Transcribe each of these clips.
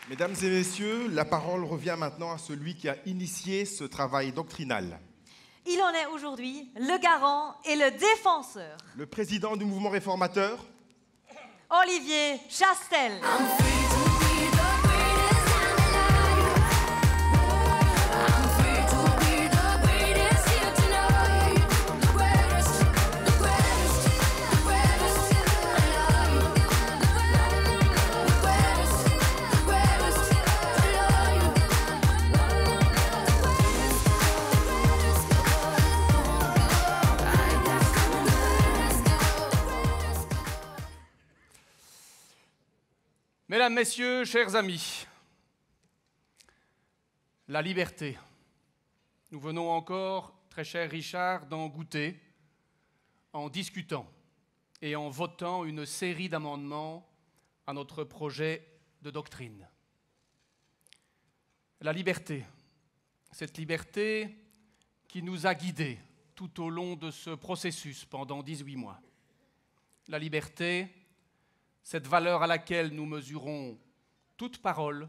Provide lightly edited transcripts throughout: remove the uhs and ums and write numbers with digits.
Mesdames et messieurs, la parole revient maintenant à celui qui a initié ce travail doctrinal. Il en est aujourd'hui le garant et le défenseur. Le président du mouvement réformateur, Olivier Chastel. Mesdames, Messieurs, chers amis, la liberté. Nous venons encore, très cher Richard, d'en goûter en discutant et en votant une série d'amendements à notre projet de doctrine. La liberté, cette liberté qui nous a guidés tout au long de ce processus pendant 18 mois. La liberté, cette valeur à laquelle nous mesurons toute parole,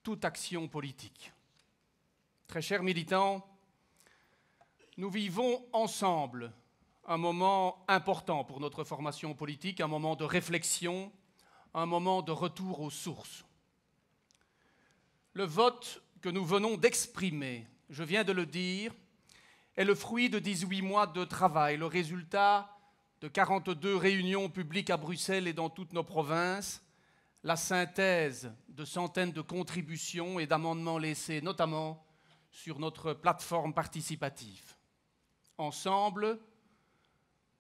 toute action politique. Très chers militants, nous vivons ensemble un moment important pour notre formation politique, un moment de réflexion, un moment de retour aux sources. Le vote que nous venons d'exprimer, je viens de le dire, est le fruit de 18 mois de travail, le résultat de 42 réunions publiques à Bruxelles et dans toutes nos provinces, la synthèse de centaines de contributions et d'amendements laissés notamment sur notre plateforme participative. Ensemble,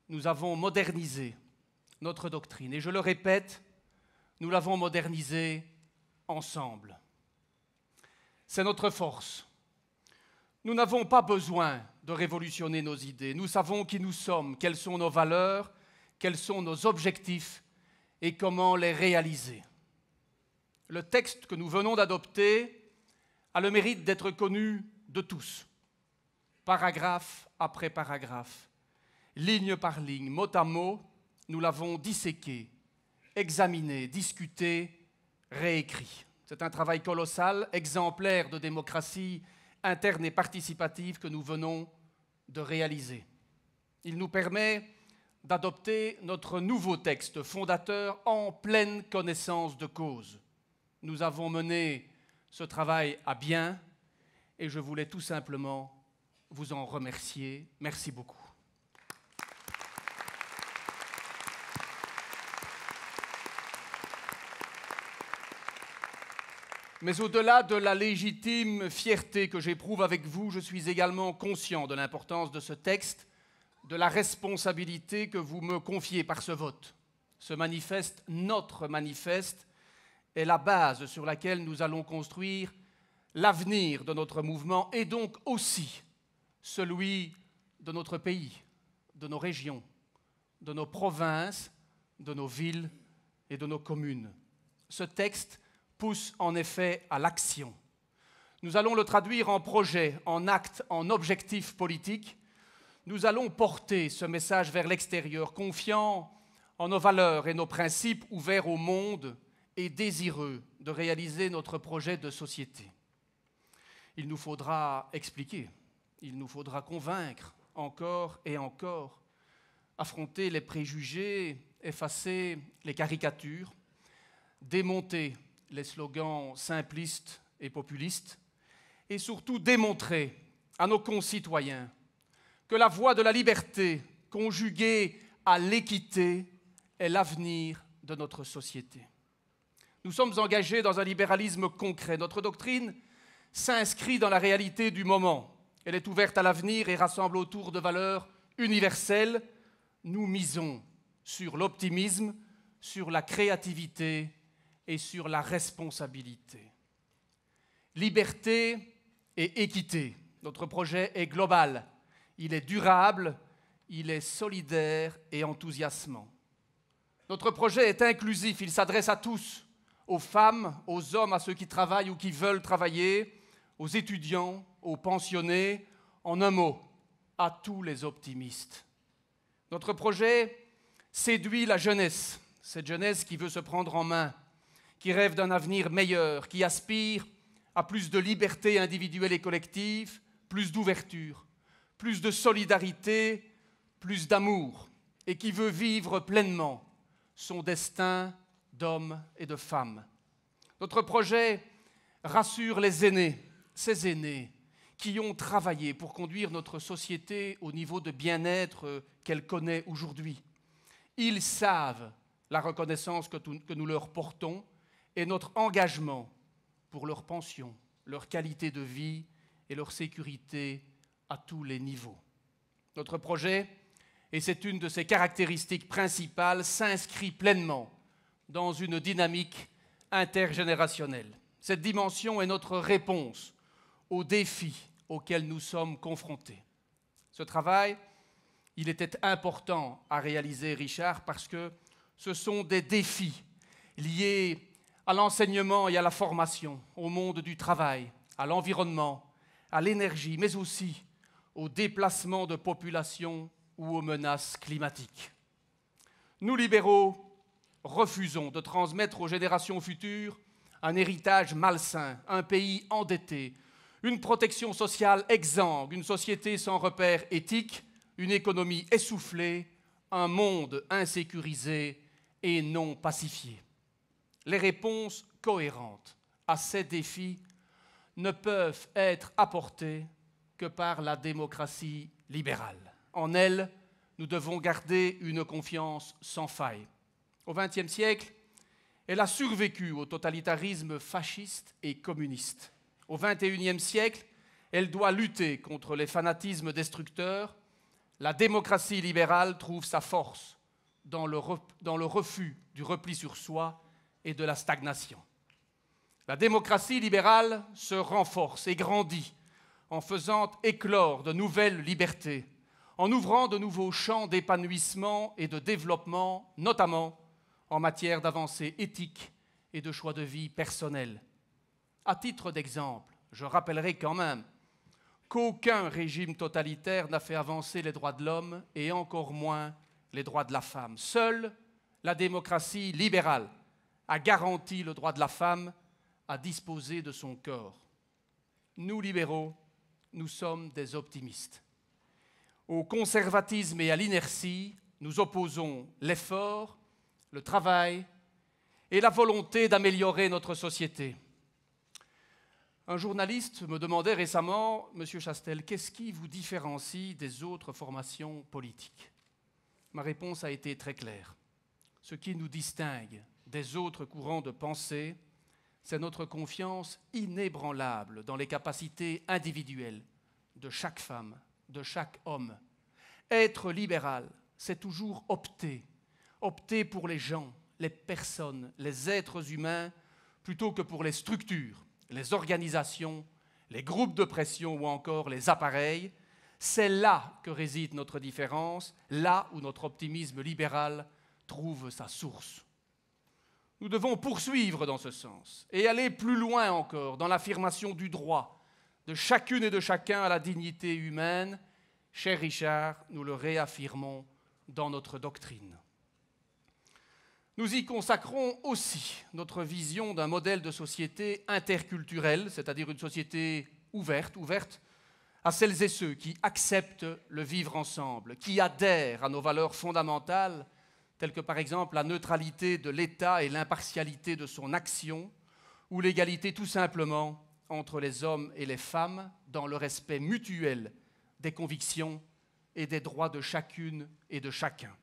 nous avons modernisé notre doctrine. Et je le répète, nous l'avons modernisée ensemble. C'est notre force. Nous n'avons pas besoin de révolutionner nos idées. Nous savons qui nous sommes, quelles sont nos valeurs, quels sont nos objectifs et comment les réaliser. Le texte que nous venons d'adopter a le mérite d'être connu de tous, paragraphe après paragraphe, ligne par ligne, mot à mot, nous l'avons disséqué, examiné, discuté, réécrit. C'est un travail colossal, exemplaire de démocratie interne et participative que nous venons de réaliser. Il nous permet d'adopter notre nouveau texte fondateur en pleine connaissance de cause. Nous avons mené ce travail à bien et je voulais tout simplement vous en remercier. Merci beaucoup. Mais au-delà de la légitime fierté que j'éprouve avec vous, je suis également conscient de l'importance de ce texte, de la responsabilité que vous me confiez par ce vote. Ce manifeste, notre manifeste, est la base sur laquelle nous allons construire l'avenir de notre mouvement et donc aussi celui de notre pays, de nos régions, de nos provinces, de nos villes et de nos communes. Ce texte pousse en effet à l'action. Nous allons le traduire en projet, en actes, en objectifs politiques. Nous allons porter ce message vers l'extérieur, confiant en nos valeurs et nos principes, ouverts au monde et désireux de réaliser notre projet de société. Il nous faudra expliquer, il nous faudra convaincre encore et encore, affronter les préjugés, effacer les caricatures, démonter les slogans simplistes et populistes, et surtout démontrer à nos concitoyens que la voie de la liberté, conjuguée à l'équité, est l'avenir de notre société. Nous sommes engagés dans un libéralisme concret. Notre doctrine s'inscrit dans la réalité du moment. Elle est ouverte à l'avenir et rassemble autour de valeurs universelles. Nous misons sur l'optimisme, sur la créativité et sur la responsabilité. Liberté et équité. Notre projet est global, il est durable, il est solidaire et enthousiasmant. Notre projet est inclusif, il s'adresse à tous, aux femmes, aux hommes, à ceux qui travaillent ou qui veulent travailler, aux étudiants, aux pensionnés, en un mot, à tous les optimistes. Notre projet séduit la jeunesse, cette jeunesse qui veut se prendre en main, qui rêve d'un avenir meilleur, qui aspire à plus de liberté individuelle et collective, plus d'ouverture, plus de solidarité, plus d'amour, et qui veut vivre pleinement son destin d'homme et de femme. Notre projet rassure les aînés, ces aînés qui ont travaillé pour conduire notre société au niveau de bien-être qu'elle connaît aujourd'hui. Ils savent la reconnaissance que nous leur portons et notre engagement pour leur pension, leur qualité de vie et leur sécurité à tous les niveaux. Notre projet, et c'est une de ses caractéristiques principales, s'inscrit pleinement dans une dynamique intergénérationnelle. Cette dimension est notre réponse aux défis auxquels nous sommes confrontés. Ce travail, il était important à réaliser, Richard, parce que ce sont des défis liés à l'enseignement et à la formation, au monde du travail, à l'environnement, à l'énergie, mais aussi au déplacement de population ou aux menaces climatiques. Nous, libéraux, refusons de transmettre aux générations futures un héritage malsain, un pays endetté, une protection sociale exsangue, une société sans repères éthiques, une économie essoufflée, un monde insécurisé et non pacifié. Les réponses cohérentes à ces défis ne peuvent être apportées que par la démocratie libérale. En elle, nous devons garder une confiance sans faille. Au XXe siècle, elle a survécu au totalitarisme fasciste et communiste. Au XXIe siècle, elle doit lutter contre les fanatismes destructeurs. La démocratie libérale trouve sa force dans le refus du repli sur soi et de la stagnation. La démocratie libérale se renforce et grandit en faisant éclore de nouvelles libertés, en ouvrant de nouveaux champs d'épanouissement et de développement, notamment en matière d'avancées éthiques et de choix de vie personnels. À titre d'exemple, je rappellerai quand même qu'aucun régime totalitaire n'a fait avancer les droits de l'homme et encore moins les droits de la femme. Seule la démocratie libérale a garanti le droit de la femme à disposer de son corps. Nous, libéraux, nous sommes des optimistes. Au conservatisme et à l'inertie, nous opposons l'effort, le travail et la volonté d'améliorer notre société. Un journaliste me demandait récemment, « Monsieur Chastel, qu'est-ce qui vous différencie des autres formations politiques ?» Ma réponse a été très claire. Ce qui nous distingue des autres courants de pensée, c'est notre confiance inébranlable dans les capacités individuelles de chaque femme, de chaque homme. Être libéral, c'est toujours opter pour les gens, les personnes, les êtres humains, plutôt que pour les structures, les organisations, les groupes de pression ou encore les appareils. C'est là que réside notre différence, là où notre optimisme libéral trouve sa source. Nous devons poursuivre dans ce sens et aller plus loin encore dans l'affirmation du droit de chacune et de chacun à la dignité humaine. Cher Richard, nous le réaffirmons dans notre doctrine. Nous y consacrons aussi notre vision d'un modèle de société interculturelle, c'est-à-dire une société ouverte à celles et ceux qui acceptent le vivre ensemble, qui adhèrent à nos valeurs fondamentales, telles que par exemple la neutralité de l'État et l'impartialité de son action, ou l'égalité tout simplement entre les hommes et les femmes dans le respect mutuel des convictions et des droits de chacune et de chacun.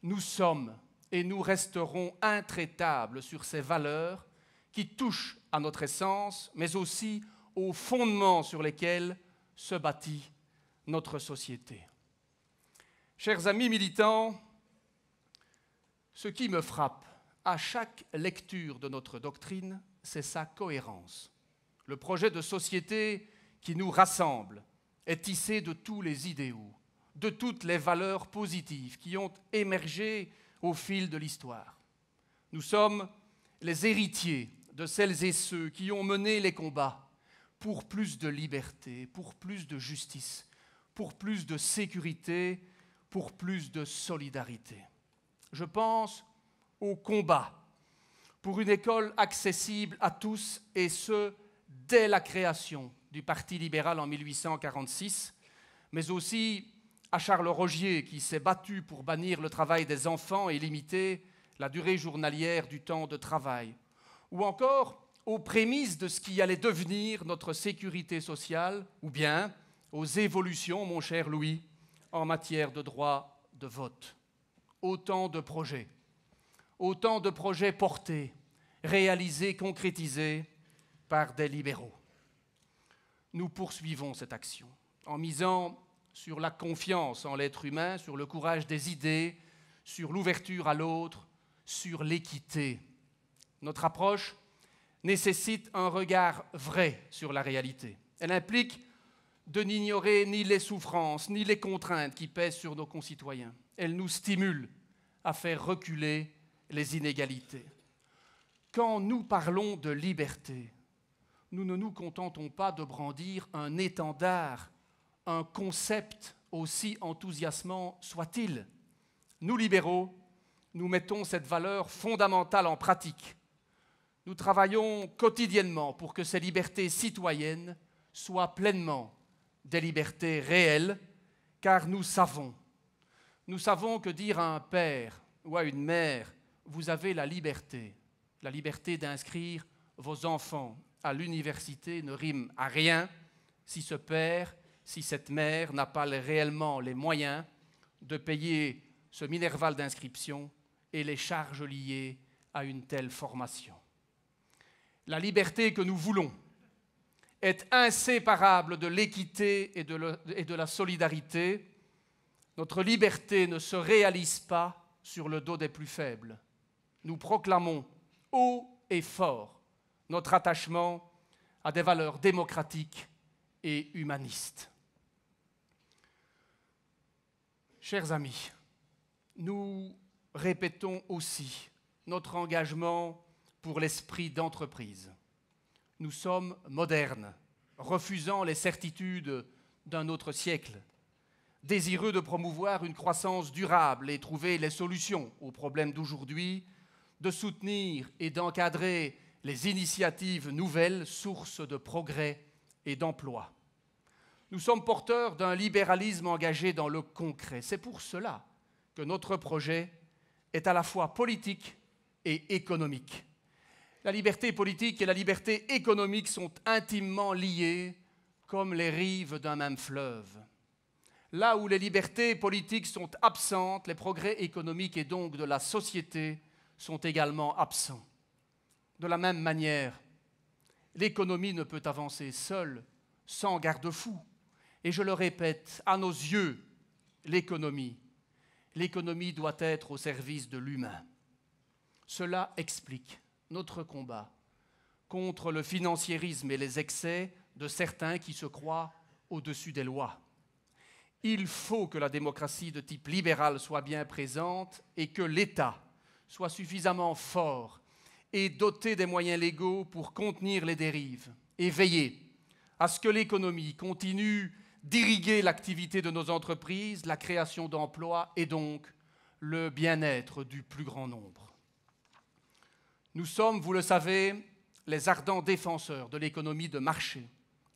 Nous sommes et nous resterons intraitables sur ces valeurs qui touchent à notre essence, mais aussi aux fondements sur lesquels se bâtit notre société. Chers amis militants, ce qui me frappe à chaque lecture de notre doctrine, c'est sa cohérence. Le projet de société qui nous rassemble est tissé de tous les idéaux, de toutes les valeurs positives qui ont émergé au fil de l'histoire. Nous sommes les héritiers de celles et ceux qui ont mené les combats pour plus de liberté, pour plus de justice, pour plus de sécurité, pour plus de solidarité. Je pense au combat pour une école accessible à tous, et ce, dès la création du Parti libéral en 1846, mais aussi à Charles Rogier, qui s'est battu pour bannir le travail des enfants et limiter la durée journalière du temps de travail, ou encore aux prémices de ce qui allait devenir notre sécurité sociale, ou bien aux évolutions, mon cher Louis, en matière de droit de vote. Autant de projets portés, réalisés, concrétisés par des libéraux. Nous poursuivons cette action en misant sur la confiance en l'être humain, sur le courage des idées, sur l'ouverture à l'autre, sur l'équité. Notre approche nécessite un regard vrai sur la réalité. Elle implique de n'ignorer ni les souffrances, ni les contraintes qui pèsent sur nos concitoyens. Elle nous stimule à faire reculer les inégalités. Quand nous parlons de liberté, nous ne nous contentons pas de brandir un étendard, un concept aussi enthousiasmant soit-il. Nous, libéraux, nous mettons cette valeur fondamentale en pratique. Nous travaillons quotidiennement pour que ces libertés citoyennes soient pleinement des libertés réelles, car nous savons que dire à un père ou à une mère « vous avez la liberté d'inscrire vos enfants à l'université » ne rime à rien si ce père, si cette mère n'a pas réellement les moyens de payer ce minerval d'inscription et les charges liées à une telle formation. La liberté que nous voulons est inséparable de l'équité et de la solidarité. Notre liberté ne se réalise pas sur le dos des plus faibles. Nous proclamons haut et fort notre attachement à des valeurs démocratiques et humanistes. Chers amis, nous répétons aussi notre engagement pour l'esprit d'entreprise. Nous sommes modernes, refusant les certitudes d'un autre siècle, désireux de promouvoir une croissance durable et trouver les solutions aux problèmes d'aujourd'hui, de soutenir et d'encadrer les initiatives nouvelles, sources de progrès et d'emploi. Nous sommes porteurs d'un libéralisme engagé dans le concret. C'est pour cela que notre projet est à la fois politique et économique. La liberté politique et la liberté économique sont intimement liées comme les rives d'un même fleuve. Là où les libertés politiques sont absentes, les progrès économiques et donc de la société sont également absents. De la même manière, l'économie ne peut avancer seule, sans garde-fou. Et je le répète, à nos yeux, l'économie doit être au service de l'humain. Cela explique notre combat contre le financiérisme et les excès de certains qui se croient au-dessus des lois. Il faut que la démocratie de type libéral soit bien présente et que l'État soit suffisamment fort et doté des moyens légaux pour contenir les dérives et veiller à ce que l'économie continue d'irriguer l'activité de nos entreprises, la création d'emplois et donc le bien-être du plus grand nombre. Nous sommes, vous le savez, les ardents défenseurs de l'économie de marché.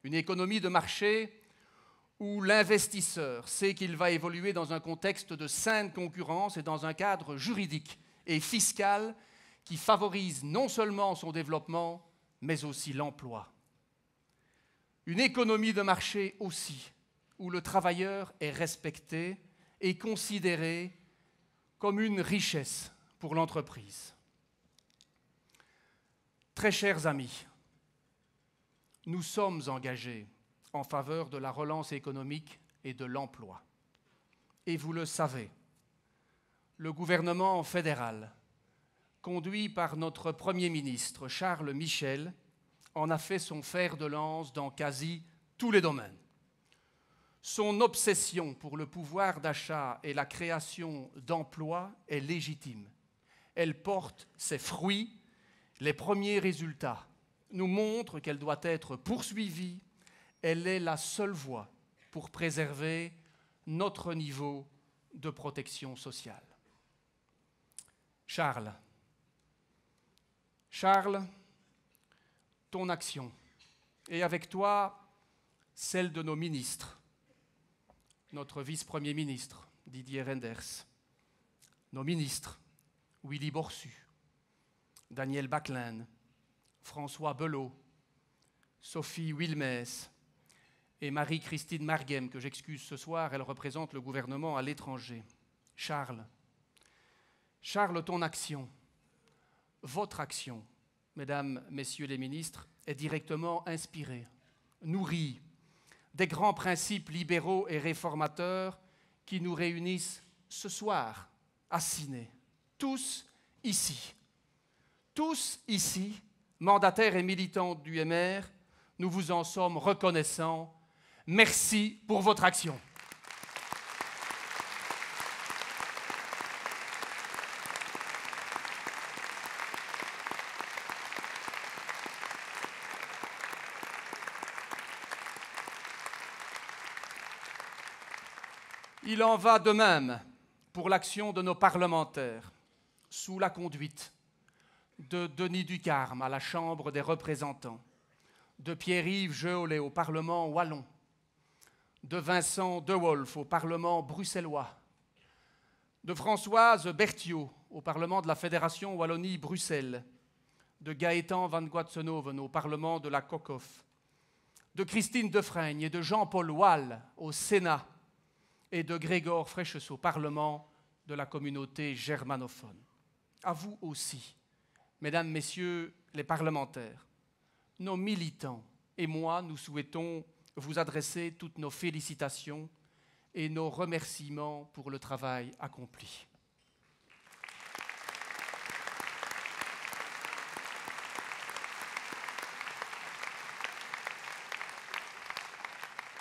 Une économie de marché où l'investisseur sait qu'il va évoluer dans un contexte de saine concurrence et dans un cadre juridique et fiscal qui favorise non seulement son développement, mais aussi l'emploi. Une économie de marché aussi, où le travailleur est respecté et considéré comme une richesse pour l'entreprise. Très chers amis, nous sommes engagés en faveur de la relance économique et de l'emploi. Et vous le savez, le gouvernement fédéral, conduit par notre Premier ministre Charles Michel, en a fait son fer de lance dans quasi tous les domaines. Son obsession pour le pouvoir d'achat et la création d'emplois est légitime. Elle porte ses fruits. Les premiers résultats nous montrent qu'elle doit être poursuivie. Elle est la seule voie pour préserver notre niveau de protection sociale. Charles, Charles, ton action, et avec toi, celle de nos ministres, notre vice-premier ministre, Didier Reynders, nos ministres, Willy Borsu, Daniel Bacquelin, François Belot, Sophie Wilmès et Marie-Christine Marguem, que j'excuse ce soir, elle représente le gouvernement à l'étranger. Charles, ton action, votre action, mesdames, messieurs les ministres, est directement inspirée, nourrie des grands principes libéraux et réformateurs qui nous réunissent ce soir à Ciney. Tous ici, mandataires et militants du MR, nous vous en sommes reconnaissants. Merci pour votre action. Il en va de même pour l'action de nos parlementaires, sous la conduite de Denis Ducarme à la Chambre des représentants, de Pierre-Yves Jeollet au Parlement wallon, de Vincent De Wolf au Parlement bruxellois, de Françoise Berthiaud au Parlement de la Fédération Wallonie-Bruxelles, de Gaëtan van Guatsenoven au Parlement de la COCOF, de Christine Defraigne et de Jean-Paul Wall au Sénat, et de Grégor Fréchus au Parlement de la communauté germanophone. À vous aussi, mesdames, messieurs les parlementaires, nos militants et moi, nous souhaitons vous adresser toutes nos félicitations et nos remerciements pour le travail accompli.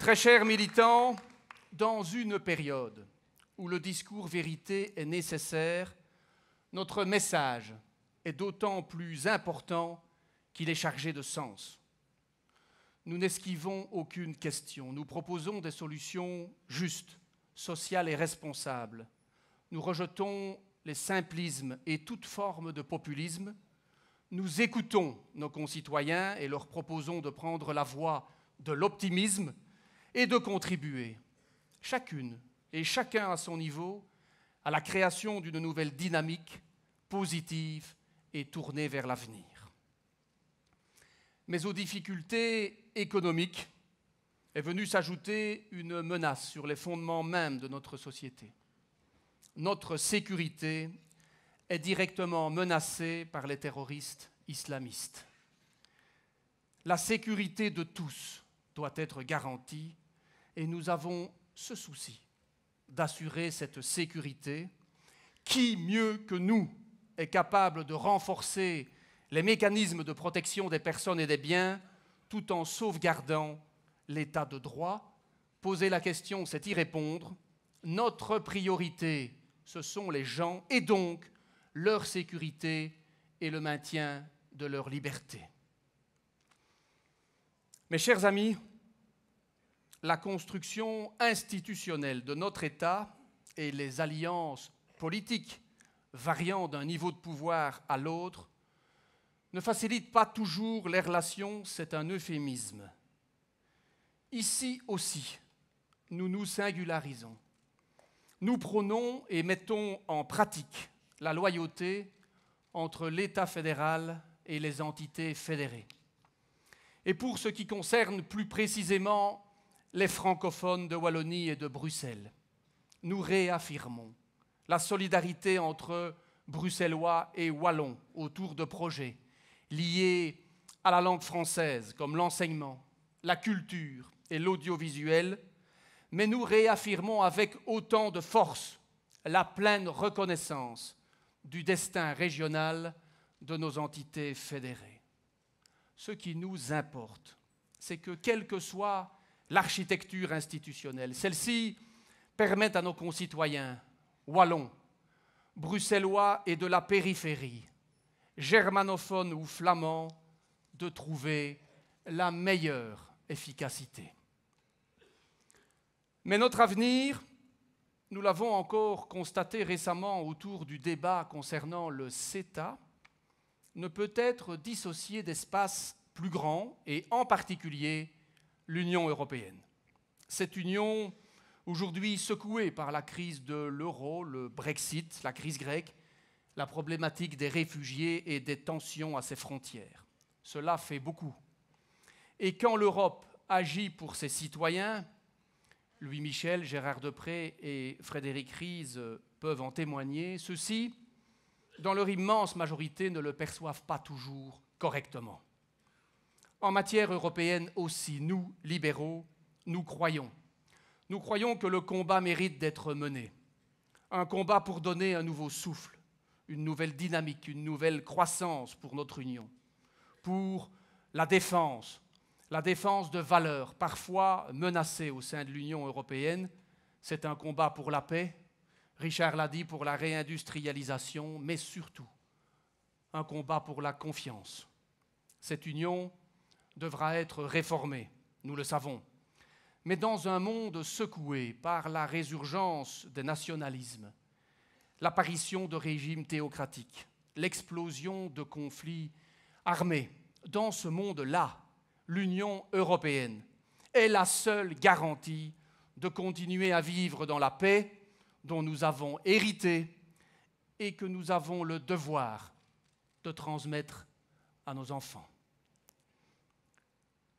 Très chers militants, dans une période où le discours vérité est nécessaire, notre message est d'autant plus important qu'il est chargé de sens. Nous n'esquivons aucune question. Nous proposons des solutions justes, sociales et responsables. Nous rejetons les simplismes et toute forme de populisme. Nous écoutons nos concitoyens et leur proposons de prendre la voie de l'optimisme et de contribuer, chacune et chacun à son niveau, à la création d'une nouvelle dynamique positive et tournée vers l'avenir. Mais aux difficultés économiques est venue s'ajouter une menace sur les fondements mêmes de notre société. Notre sécurité est directement menacée par les terroristes islamistes. La sécurité de tous doit être garantie et nous avons ce souci d'assurer cette sécurité. Qui mieux que nous est capable de renforcer les mécanismes de protection des personnes et des biens tout en sauvegardant l'état de droit? Poser la question, c'est y répondre. Notre priorité, ce sont les gens et donc leur sécurité et le maintien de leur liberté. Mes chers amis, la construction institutionnelle de notre État et les alliances politiques variant d'un niveau de pouvoir à l'autre ne facilitent pas toujours les relations, c'est un euphémisme. Ici aussi, nous nous singularisons. Nous prônons et mettons en pratique la loyauté entre l'État fédéral et les entités fédérées. Et pour ce qui concerne plus précisément les francophones de Wallonie et de Bruxelles, nous réaffirmons la solidarité entre Bruxellois et Wallons autour de projets liés à la langue française, comme l'enseignement, la culture et l'audiovisuel, mais nous réaffirmons avec autant de force la pleine reconnaissance du destin régional de nos entités fédérées. Ce qui nous importe, c'est que, quelle que soit l'architecture institutionnelle, celle-ci permet à nos concitoyens wallons, bruxellois et de la périphérie, germanophones ou flamands, de trouver la meilleure efficacité. Mais notre avenir, nous l'avons encore constaté récemment autour du débat concernant le CETA, ne peut être dissocié d'espaces plus grands, et en particulier l'Union européenne. Cette union, aujourd'hui secouée par la crise de l'euro, le Brexit, la crise grecque, la problématique des réfugiés et des tensions à ses frontières. Cela fait beaucoup. Et quand l'Europe agit pour ses citoyens, Louis Michel, Gérard Deprez et Frédéric Ries peuvent en témoigner, ceux-ci, dans leur immense majorité, ne le perçoivent pas toujours correctement. En matière européenne aussi, nous, libéraux, nous croyons. Nous croyons que le combat mérite d'être mené. Un combat pour donner un nouveau souffle, une nouvelle dynamique, une nouvelle croissance pour notre Union, pour la défense de valeurs parfois menacées au sein de l'Union européenne. C'est un combat pour la paix, Richard l'a dit, pour la réindustrialisation, mais surtout un combat pour la confiance. Cette Union devra être réformée, nous le savons, mais dans un monde secoué par la résurgence des nationalismes, l'apparition de régimes théocratiques, l'explosion de conflits armés. Dans ce monde-là, l'Union européenne est la seule garantie de continuer à vivre dans la paix dont nous avons hérité et que nous avons le devoir de transmettre à nos enfants.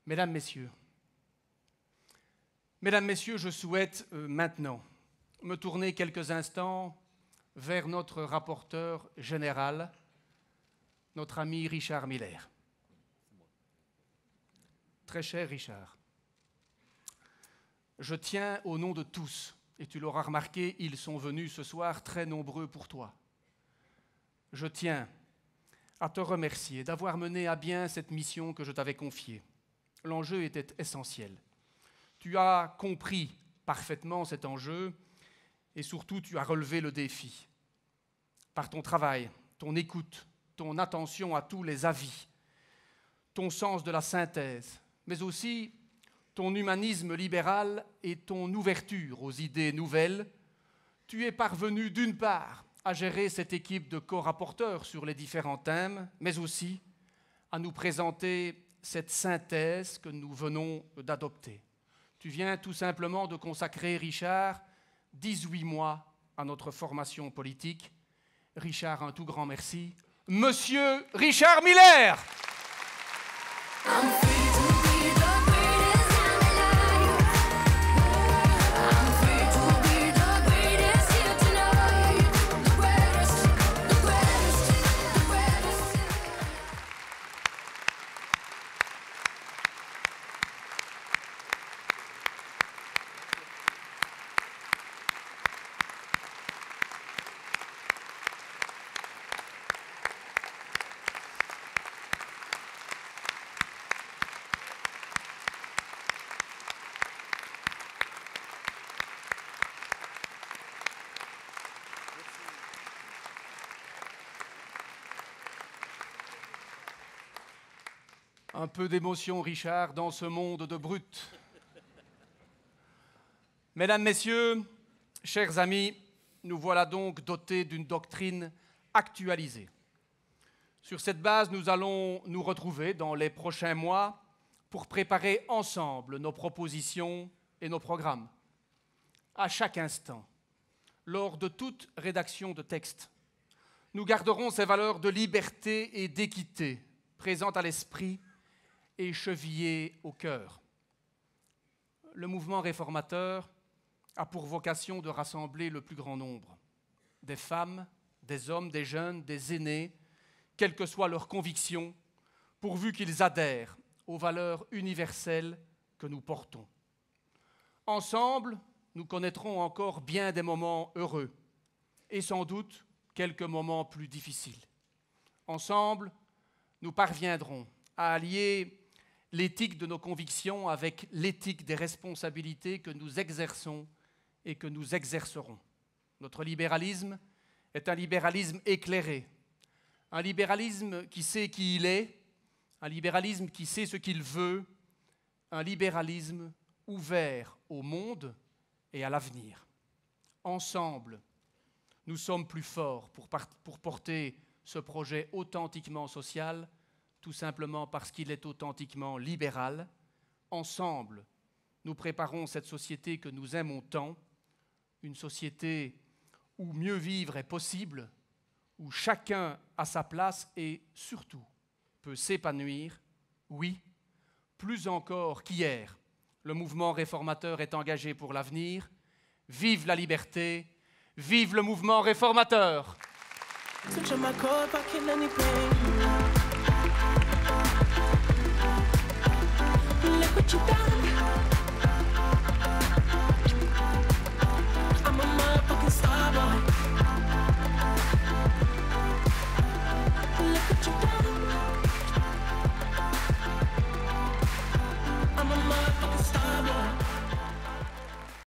Mesdames, Messieurs, je souhaite maintenant me tourner quelques instants vers notre rapporteur général, notre ami Richard Miller. Très cher Richard, je tiens au nom de tous, et tu l'auras remarqué, ils sont venus ce soir très nombreux pour toi. Je tiens à te remercier d'avoir mené à bien cette mission que je t'avais confiée. L'enjeu était essentiel. Tu as compris parfaitement cet enjeu et surtout tu as relevé le défi. Par ton travail, ton écoute, ton attention à tous les avis, ton sens de la synthèse, mais aussi ton humanisme libéral et ton ouverture aux idées nouvelles, tu es parvenu d'une part à gérer cette équipe de co-rapporteurs sur les différents thèmes, mais aussi à nous présenter cette synthèse que nous venons d'adopter. Tu viens tout simplement de consacrer, Richard, 18 mois à notre formation politique. Richard, un tout grand merci. Monsieur Richard Miller! Un peu d'émotion, Richard, dans ce monde de brutes. Mesdames, Messieurs, chers amis, nous voilà donc dotés d'une doctrine actualisée. Sur cette base, nous allons nous retrouver dans les prochains mois pour préparer ensemble nos propositions et nos programmes. À chaque instant, lors de toute rédaction de texte, nous garderons ces valeurs de liberté et d'équité présentes à l'esprit et chevillées au cœur. Le mouvement réformateur a pour vocation de rassembler le plus grand nombre, des femmes, des hommes, des jeunes, des aînés, quelles que soient leurs convictions, pourvu qu'ils adhèrent aux valeurs universelles que nous portons. Ensemble, nous connaîtrons encore bien des moments heureux et sans doute quelques moments plus difficiles. Ensemble, nous parviendrons à allier l'éthique de nos convictions avec l'éthique des responsabilités que nous exerçons et que nous exercerons. Notre libéralisme est un libéralisme éclairé, un libéralisme qui sait qui il est, un libéralisme qui sait ce qu'il veut, un libéralisme ouvert au monde et à l'avenir. Ensemble, nous sommes plus forts pour porter ce projet authentiquement social, tout simplement parce qu'il est authentiquement libéral. Ensemble, nous préparons cette société que nous aimons tant, une société où mieux vivre est possible, où chacun a sa place et surtout peut s'épanouir. Oui, plus encore qu'hier, le mouvement réformateur est engagé pour l'avenir. Vive la liberté, vive le mouvement réformateur! Switch on my code, fucking anything. Look what you done.